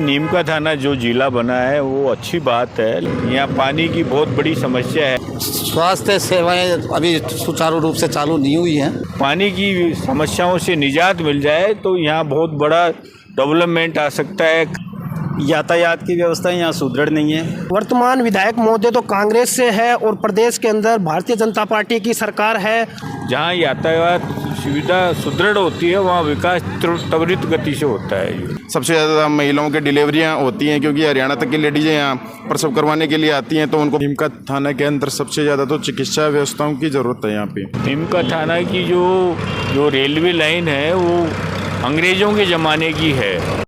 नीम का थाना जो जिला बना है वो अच्छी बात है। यहाँ पानी की बहुत बड़ी समस्या है। स्वास्थ्य सेवाएं अभी सुचारू रूप से चालू नहीं हुई हैं। पानी की समस्याओं से निजात मिल जाए तो यहाँ बहुत बड़ा डेवलपमेंट आ सकता है। यातायात की व्यवस्था यहाँ सुदृढ़ नहीं है। वर्तमान विधायक महोदय तो कांग्रेस से है और प्रदेश के अंदर भारतीय जनता पार्टी की सरकार है। जहाँ यातायात सुविधा सुदृढ़ होती है वहाँ विकास त्वरित गति से होता है। सबसे ज़्यादा महिलाओं की डिलीवरियाँ होती हैं क्योंकि हरियाणा तक की लेडीज़ें यहाँ प्रसव करवाने के लिए आती हैं, तो उनको नीम का थाना के अंदर सबसे ज़्यादा तो चिकित्सा व्यवस्थाओं की ज़रूरत है। यहाँ पे नीम का थाना की जो रेलवे लाइन है वो अंग्रेज़ों के ज़माने की है।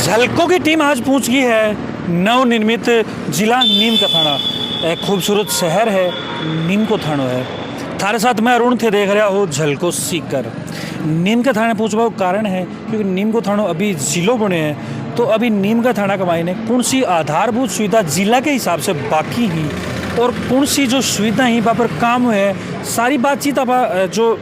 झलको की टीम आज पहुंच गई है नवनिर्मित जिला नीम का थाना। एक खूबसूरत शहर है, नीम को थानो है। थारे साथ मैं अरुण थे, देख रहा हो झलको सीकर। नीम का थाना पूछवा कारण है क्योंकि नीम को थानो अभी जिलों बने हैं, तो अभी नीम का थाना कमाई ने कौन सी आधारभूत सुविधा जिला के हिसाब से बाकी ही और कौन सी जो सुविधा ही वहाँ पर काम है, सारी बातचीत अब जो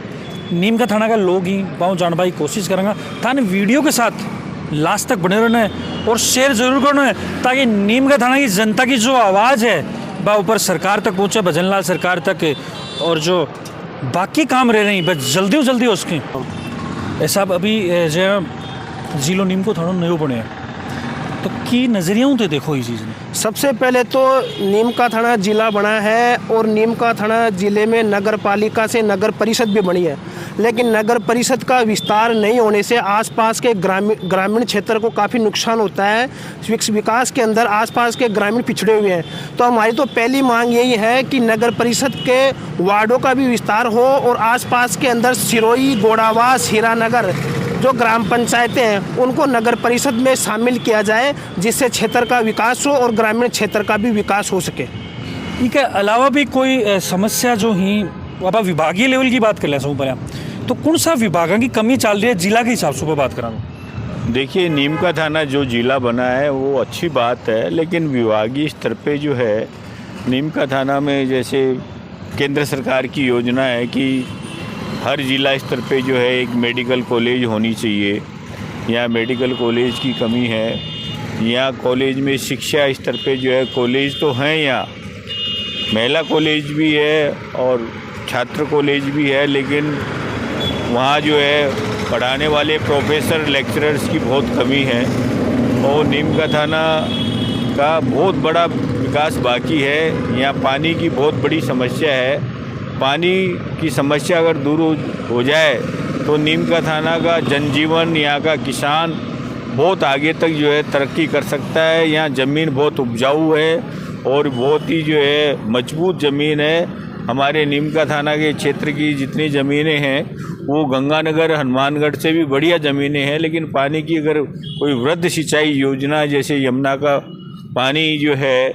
नीम का थाना का लोग ही पाँव जानने की कोशिश करेंगे। थाने वीडियो के साथ लास्ट तक बने रहना है और शेयर जरूर करना है ताकि नीम का थाना की जनता की जो आवाज़ है वह ऊपर सरकार तक पहुँचे, भजन लाल सरकार तक, और जो बाकी काम रह रहे हैं बस जल्दी जल्दी हो सकें। ऐसा अभी जो जिलो नीम को थाना नहीं बने तो की नज़रियाँ तो देखो ये चीज़ में। सबसे पहले तो नीम का थाना जिला बना है और नीम का थाना जिले में नगर पालिका से नगर परिषद भी बनी है, लेकिन नगर परिषद का विस्तार नहीं होने से आसपास के ग्रामीण क्षेत्र को काफ़ी नुकसान होता है। विकास के अंदर आसपास के ग्रामीण पिछड़े हुए हैं, तो हमारी तो पहली मांग यही है कि नगर परिषद के वार्डों का भी विस्तार हो और आसपास के अंदर सिरोही, गोड़ावास, हीरानगर जो ग्राम पंचायतें हैं उनको नगर परिषद में शामिल किया जाए, जिससे क्षेत्र का विकास हो और ग्रामीण क्षेत्र का भी विकास हो सके। इसके अलावा भी कोई समस्या जो ही अब विभागीय लेवल की बात कर लें पर तो कौन सा विभागों की कमी चल रही है जिला के हिसाब से बात करा? देखिए, नीम का थाना जो जिला बना है वो अच्छी बात है, लेकिन विभागीय स्तर पे जो है नीम का थाना में जैसे केंद्र सरकार की योजना है कि हर जिला स्तर पे जो है एक मेडिकल कॉलेज होनी चाहिए। यहाँ मेडिकल कॉलेज की कमी है। यहाँ कॉलेज में शिक्षा स्तर पे जो है कॉलेज तो हैं, यहाँ महिला कॉलेज भी है और छात्र कॉलेज भी है, लेकिन वहाँ जो है पढ़ाने वाले प्रोफेसर लेक्चरर्स की बहुत कमी है और नीम का थाना का बहुत बड़ा विकास बाकी है। यहाँ पानी की बहुत बड़ी समस्या है। पानी की समस्या अगर दूर हो जाए तो नीम का थाना का जनजीवन, यहाँ का किसान बहुत आगे तक जो है तरक्की कर सकता है। यहाँ ज़मीन बहुत उपजाऊ है और बहुत ही जो है मजबूत ज़मीन है। हमारे नीम का थाना के क्षेत्र की जितनी ज़मीनें हैं वो गंगानगर, हनुमानगढ़ से भी बढ़िया ज़मीनें हैं, लेकिन पानी की अगर कोई वृहद सिंचाई योजना जैसे यमुना का पानी जो है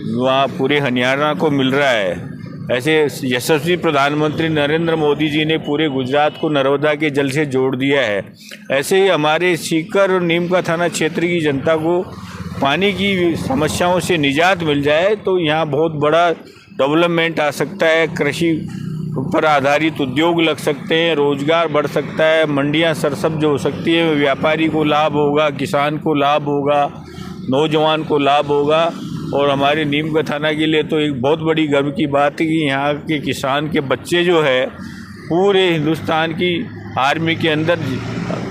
वहाँ पूरे हरियाणा को मिल रहा है, ऐसे यशस्वी प्रधानमंत्री नरेंद्र मोदी जी ने पूरे गुजरात को नर्मदा के जल से जोड़ दिया है। ऐसे ही हमारे सीकर और नीम का थाना क्षेत्र की जनता को पानी की समस्याओं से निजात मिल जाए तो यहाँ बहुत बड़ा डेवलपमेंट आ सकता है। कृषि पर आधारित उद्योग लग सकते हैं, रोजगार बढ़ सकता है, मंडियाँ सरसब्ज हो सकती है, व्यापारी को लाभ होगा, किसान को लाभ होगा, नौजवान को लाभ होगा। और हमारे नीम का थाना के लिए तो एक बहुत बड़ी गर्व की बात है कि यहाँ के किसान के बच्चे जो है पूरे हिंदुस्तान की आर्मी के अंदर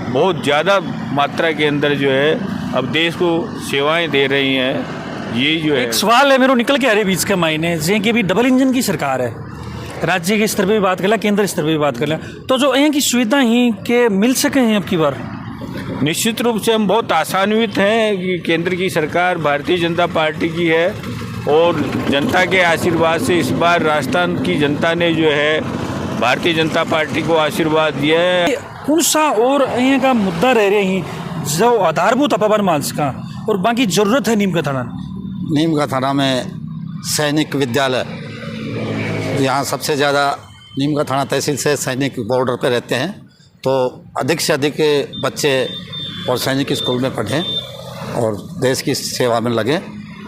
बहुत ज़्यादा मात्रा के अंदर जो है अब देश को सेवाएं दे रही हैं। ये जो है एक सवाल है मेरे निकल के आ रहे बीच के मायने जे कि अभी डबल इंजन की सरकार है, राज्य के स्तर पे भी बात कर लें, केंद्र स्तर पे भी बात कर लें, तो जो यहाँ की सुविधा ही के मिल सके हैं अब की बार? निश्चित रूप से हम बहुत आशान्वित हैं कि केंद्र की सरकार भारतीय जनता पार्टी की है और जनता के आशीर्वाद से इस बार राजस्थान की जनता ने जो है भारतीय जनता पार्टी को आशीर्वाद दिया है। कौन सा और यहाँ का मुद्दा रह रहे हैं जो आधारभूत अपावर मांस का और बाकी ज़रूरत है नीम का थाना? नीम का थाना में सैनिक विद्यालय, यहाँ सबसे ज़्यादा नीम का थाना तहसील से सैनिक बॉर्डर पे रहते हैं, तो अधिक से अधिक बच्चे और सैनिक स्कूल में पढ़ें और देश की सेवा में लगें।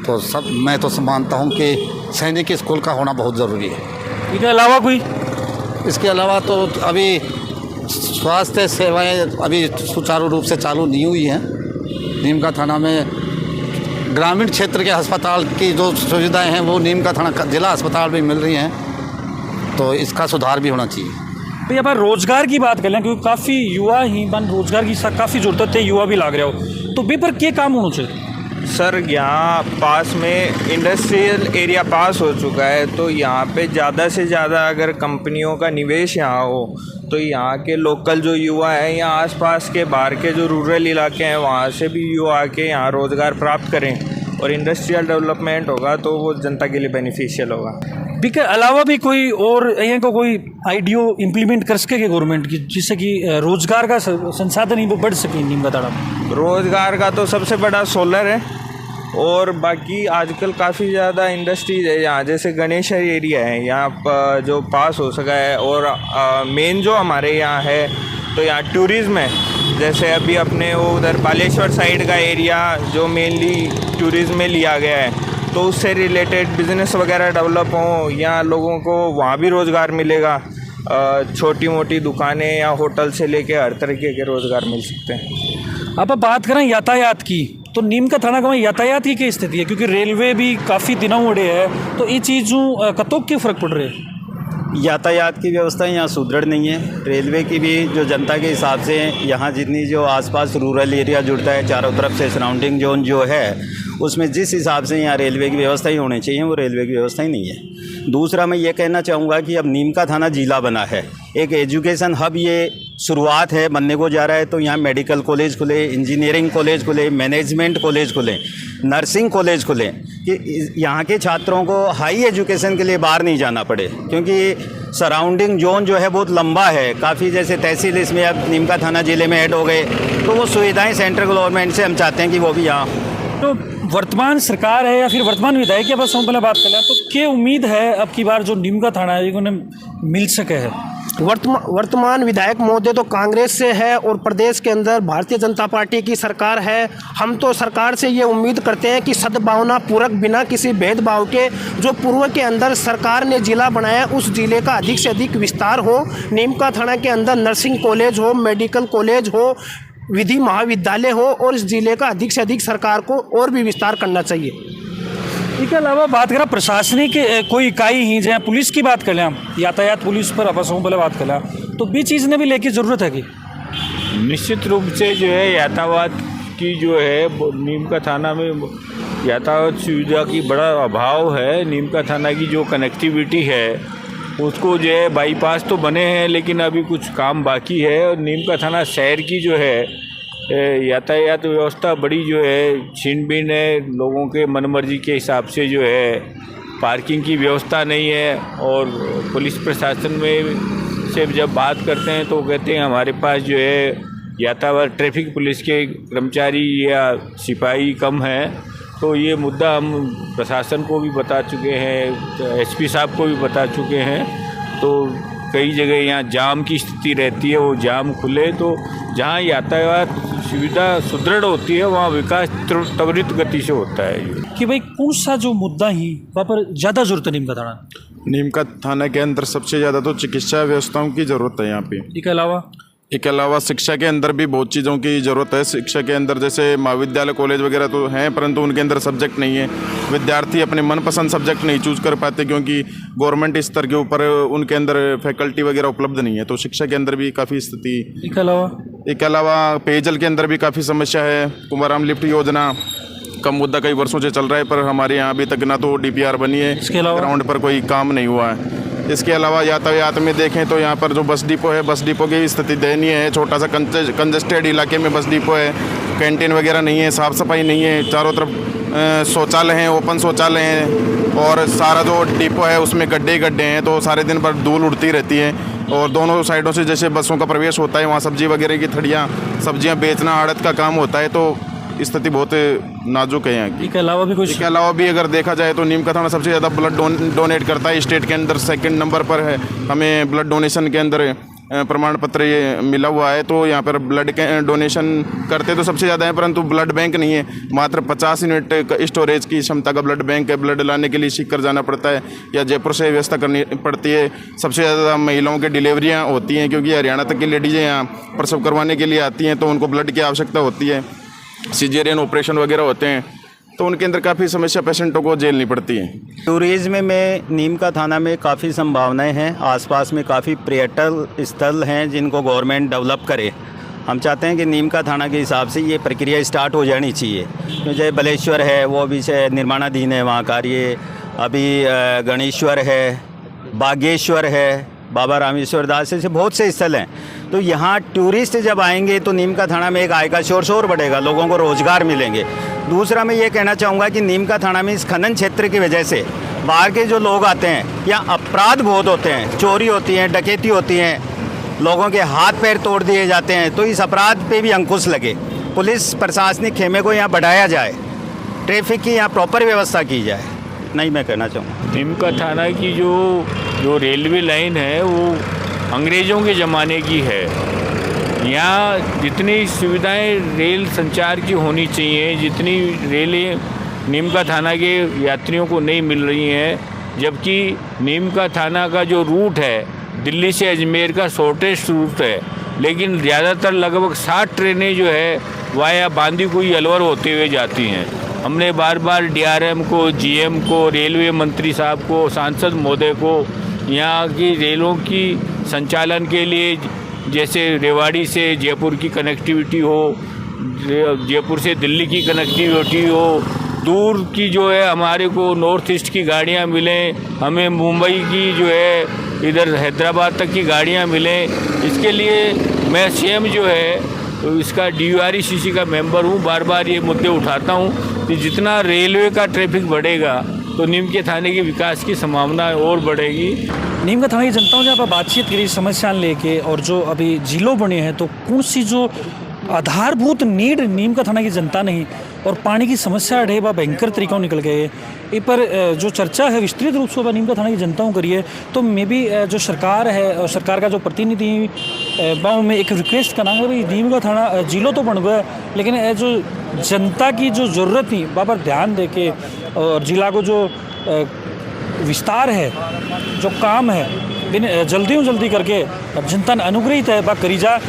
तो मैं तो मानता हूँ कि सैनिक स्कूल का होना बहुत ज़रूरी है। इसके अलावा कोई? इसके अलावा तो अभी स्वास्थ्य सेवाएं अभी सुचारू रूप से चालू नहीं हुई हैं। नीम का थाना में ग्रामीण क्षेत्र के अस्पताल की जो सुविधाएं हैं वो नीम का थाना जिला अस्पताल में मिल रही हैं, तो इसका सुधार भी होना चाहिए। तो यहाँ पर रोजगार की बात कर लें, क्योंकि काफ़ी युवा ही बन रोजगार की काफ़ी जरूरत है, युवा भी लाग रहे हो, तो भी पर क्या काम होना चाहिए? सर यहाँ पास में इंडस्ट्रियल एरिया पास हो चुका है, तो यहाँ पे ज़्यादा से ज़्यादा अगर कंपनियों का निवेश यहाँ हो तो यहाँ के लोकल जो युवा हैं या आसपास के बाहर के जो रूरल इलाके हैं वहाँ से भी युवा आके यहाँ रोज़गार प्राप्त करें और इंडस्ट्रियल डेवलपमेंट होगा तो वो जनता के लिए बेनिफिशियल होगा। भी के अलावा भी कोई और यहाँ को कोई आइडियो इम्प्लीमेंट कर सके गवर्नमेंट की, जिससे कि रोजगार का संसाधन ही बढ़ सके नीम का थाना में? रोज़गार का तो सबसे बड़ा सोलर है और बाकी आजकल काफ़ी ज़्यादा इंडस्ट्रीज है यहाँ, जैसे गणेश एरिया है यहाँ जो पास हो सका है, और मेन जो हमारे यहाँ है तो यहाँ टूरिज़्म है। जैसे अभी अपने वो उधर बालेश्वर साइड का एरिया जो मेनली टूरिज़्म में लिया गया है, तो उससे रिलेटेड बिज़नेस वगैरह डेवलप हों, यहाँ लोगों को वहाँ भी रोज़गार मिलेगा। छोटी मोटी दुकानें या होटल से लेके हर तरीके के रोज़गार मिल सकते हैं। अब बात करें यातायात की, तो नीम का थाना का यातायात की क्या स्थिति है? क्योंकि रेलवे भी काफ़ी दिनों उड़े है, तो ये चीज़ों कतों के फ़र्क पड़ रहे हैं? यातायात की व्यवस्था यहाँ सुदृढ़ नहीं है। रेलवे की भी जो जनता के हिसाब से यहाँ जितनी जो आसपास रूरल एरिया जुड़ता है, चारों तरफ से सराउंडिंग जोन जो है, उसमें जिस हिसाब से यहाँ रेलवे की व्यवस्था ही होनी चाहिए वो रेलवे की व्यवस्था ही नहीं है। दूसरा मैं ये कहना चाहूँगा कि अब नीम का थाना जिला बना है, एक एजुकेशन हब ये शुरुआत है बनने को जा रहा है, तो यहाँ मेडिकल कॉलेज खुले, इंजीनियरिंग कॉलेज खुले, मैनेजमेंट कॉलेज खुले, नर्सिंग कॉलेज खुले, कि यहाँ के छात्रों को हाई एजुकेशन के लिए बाहर नहीं जाना पड़े, क्योंकि सराउंडिंग जोन जो है बहुत लंबा है काफ़ी। जैसे तहसील इसमें अब नीम का थाना ज़िले में ऐड हो गए, तो वो सुविधाएं सेंट्रल गवर्नमेंट से हम चाहते हैं कि वो भी यहाँ। तो वर्तमान सरकार है या फिर वर्तमान विधायक के बस पहले बात कर लें, तो क्या उम्मीद है अब की बार जो नीम का थाना है उन्हें मिल सके है? वर्तमान विधायक महोदय तो कांग्रेस से है और प्रदेश के अंदर भारतीय जनता पार्टी की सरकार है। हम तो सरकार से ये उम्मीद करते हैं कि सद्भावना पूर्वक बिना किसी भेदभाव के जो पूर्व के अंदर सरकार ने जिला बनाया उस जिले का अधिक से अधिक विस्तार हो। नीम का थाना के अंदर नर्सिंग कॉलेज हो, मेडिकल कॉलेज हो, विधि महाविद्यालय हो, और इस जिले का अधिक से अधिक सरकार को और भी विस्तार करना चाहिए। इसके अलावा बात करें प्रशासनिक कोई इकाई ही, जहाँ पुलिस की बात करें हम, यातायात पुलिस पर आपसों पहले बात करें, तो भी चीज़ ने भी लेके ज़रूरत है कि निश्चित रूप से जो है यातायात की जो है नीम का थाना में यातायात सुविधा की बड़ा अभाव है। नीम का थाना की जो कनेक्टिविटी है उसको जो है बाईपास तो बने हैं लेकिन अभी कुछ काम बाकी है, और नीम का थाना शहर की जो है यातायात व्यवस्था बड़ी जो है छीन बीन है, लोगों के मनमर्जी के हिसाब से जो है पार्किंग की व्यवस्था नहीं है। और पुलिस प्रशासन में से जब बात करते हैं तो कहते हैं हमारे पास जो है यातायात ट्रैफिक पुलिस के कर्मचारी या सिपाही कम हैं। तो ये मुद्दा हम प्रशासन को भी बता चुके हैं, एसपी साहब को भी बता चुके हैं। तो कई जगह यहाँ जाम की स्थिति रहती है, वो जाम खुले तो जहाँ यातायात सुविधा सुदृढ़ होती है वहाँ विकास त्वरित गति से होता है। कि भाई कौन सा जो मुद्दा ही वहाँ पर ज़्यादा ज़रूरत है नीम का थाना? नीम का थाना के अंदर सबसे ज़्यादा तो चिकित्सा व्यवस्थाओं की ज़रूरत है यहाँ पे। इसके अलावा शिक्षा के अंदर भी बहुत चीज़ों की ज़रूरत है। शिक्षा के अंदर जैसे महाविद्यालय कॉलेज वगैरह तो हैं, परंतु उनके अंदर सब्जेक्ट नहीं है। विद्यार्थी अपने मनपसंद सब्जेक्ट नहीं चूज़ कर पाते क्योंकि गवर्नमेंट स्तर के ऊपर उनके अंदर फैकल्टी वगैरह उपलब्ध नहीं है। तो शिक्षा के अंदर भी काफ़ी स्थिति। इसके अलावा पेयजल के अंदर भी काफ़ी समस्या है। कुमाराम लिफ्ट योजना का मुद्दा कई वर्षों से चल रहा है, पर हमारे यहाँ अभी तक ना तो DPR बनी है, ग्राउंड पर कोई काम नहीं हुआ है। इसके अलावा यातायात में देखें तो यहाँ पर जो बस डिपो है, बस डिपो की स्थिति दयनीय है। छोटा सा कंजेस्टेड इलाके में बस डिपो है, कैंटीन वगैरह नहीं है, साफ़ सफाई नहीं है, चारों तरफ शौचालय हैं, ओपन शौचालय हैं, और सारा जो डिपो है उसमें गड्ढे गड्ढे हैं, तो सारे दिन पर धूल उड़ती रहती है। और दोनों साइडों से जैसे बसों का प्रवेश होता है वहाँ सब्जी वगैरह की थड़ियाँ, सब्जियाँ बेचना, आड़त का काम होता है, तो स्थिति बहुत नाजुक है यहाँ की। इसके अलावा भी अगर देखा जाए तो नीम का थाना सबसे ज़्यादा ब्लड डोनेट करता है। स्टेट के अंदर सेकंड नंबर पर है। हमें ब्लड डोनेशन के अंदर प्रमाण पत्र ये मिला हुआ है। तो यहाँ पर ब्लड के डोनेशन करते तो सबसे ज़्यादा है, परंतु ब्लड बैंक नहीं है। मात्र 50 यूनिट स्टोरेज की क्षमता का ब्लड बैंक है। ब्लड लाने के लिए सीकर जाना पड़ता है या जयपुर से व्यवस्था करनी पड़ती है। सबसे ज़्यादा महिलाओं की डिलीवरियाँ होती हैं, क्योंकि हरियाणा तक की लेडीज़ें यहाँ प्रसव करवाने के लिए आती हैं, तो उनको ब्लड की आवश्यकता होती है। सिजेरियन ऑपरेशन वगैरह होते हैं, तो उनके अंदर काफ़ी समस्या पेशेंटों को झेलनी पड़ती है। टूरिज़्म में नीम का थाना में काफ़ी संभावनाएं हैं। आसपास में काफ़ी पर्यटन स्थल हैं जिनको गवर्नमेंट डेवलप करे। हम चाहते हैं कि नीम का थाना के हिसाब से ये प्रक्रिया स्टार्ट हो जानी चाहिए। जैसे बलेश्वर है, वो अभी से निर्माणाधीन है वहाँ का। ये अभी गणेश्वर है, बागेश्वर है, बाबा रामेश्वर दास, ऐसे बहुत से स्थल हैं। तो यहाँ टूरिस्ट जब आएंगे तो नीम का थाना में एक आय का सोर्स और बढ़ेगा, लोगों को रोज़गार मिलेंगे। दूसरा मैं ये कहना चाहूँगा कि नीम का थाना में इस खनन क्षेत्र की वजह से बाहर के जो लोग आते हैं, यहाँ अपराध बहुत होते हैं, चोरी होती है, डकैती होती है, लोगों के हाथ पैर तोड़ दिए जाते हैं। तो इस अपराध पे भी अंकुश लगे, पुलिस प्रशासनिक खेमे को यहाँ बढ़ाया जाए, ट्रैफिक की यहाँ प्रॉपर व्यवस्था की जाए, इतना ही मैं कहना चाहूँगा। नीम का थाना की जो रेलवे लाइन है वो अंग्रेज़ों के ज़माने की है। यहाँ जितनी सुविधाएं रेल संचार की होनी चाहिए, जितनी रेलें नीम का थाना के यात्रियों को नहीं मिल रही हैं। जबकि नीम का थाना का जो रूट है दिल्ली से अजमेर का शॉर्टेस्ट रूट है, लेकिन ज़्यादातर लगभग 60 ट्रेनें जो है वाया बांदीकुई अलवर होते हुए जाती हैं। हमने बार बार डीआरएम को, जीएम को, रेलवे मंत्री साहब को, सांसद महोदय को यहाँ की रेलों की संचालन के लिए, जैसे रेवाड़ी से जयपुर की कनेक्टिविटी हो, जयपुर से दिल्ली की कनेक्टिविटी हो, दूर की जो है हमारे को नॉर्थ ईस्ट की गाड़ियाँ मिलें, हमें मुंबई की जो है इधर हैदराबाद तक की गाड़ियाँ मिलें। इसके लिए मैं सीएम जो है तो इसका DURCC का मेंबर हूँ, बार बार ये मुद्दे उठाता हूँ कि जितना रेलवे का ट्रैफिक बढ़ेगा तो नीम के थाने के विकास की संभावना और बढ़ेगी। नीम का थाना की जनताओं से आप बातचीत करी समस्या लेके, और जो अभी जिलों बने हैं तो कौन सी जो आधारभूत नीड नीम का थाना की जनता नहीं, और पानी की समस्या है वह भयंकर तरीक़ों निकल गए। इ पर जो चर्चा है विस्तृत रूप से नीम का थाना की जनताओं करिए। तो मे भी जो सरकार है और सरकार का जो प्रतिनिधि बाव में एक रिक्वेस्ट करना है, भाई नीम का थाना जिलों तो बन गया, लेकिन जो जनता की जो ज़रूरत थी वहाँ पर ध्यान दे के, और जिला को जो विस्तार है, जो काम है जल्दी करके जनता ने अनुग्रहित है वह करी जा।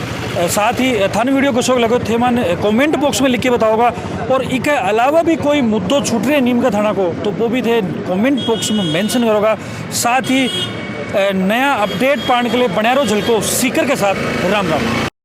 साथ ही थाने वीडियो को शौक लगे थे मन कमेंट बॉक्स में लिख के बताओगा, और इसके अलावा भी कोई मुद्दों छूट रहे नीम का थाना को तो वो भी थे कमेंट बॉक्स में मेंशन करोगा। साथ ही नया अपडेट पाने के लिए बने रहो झलको सीकर के साथ। राम राम।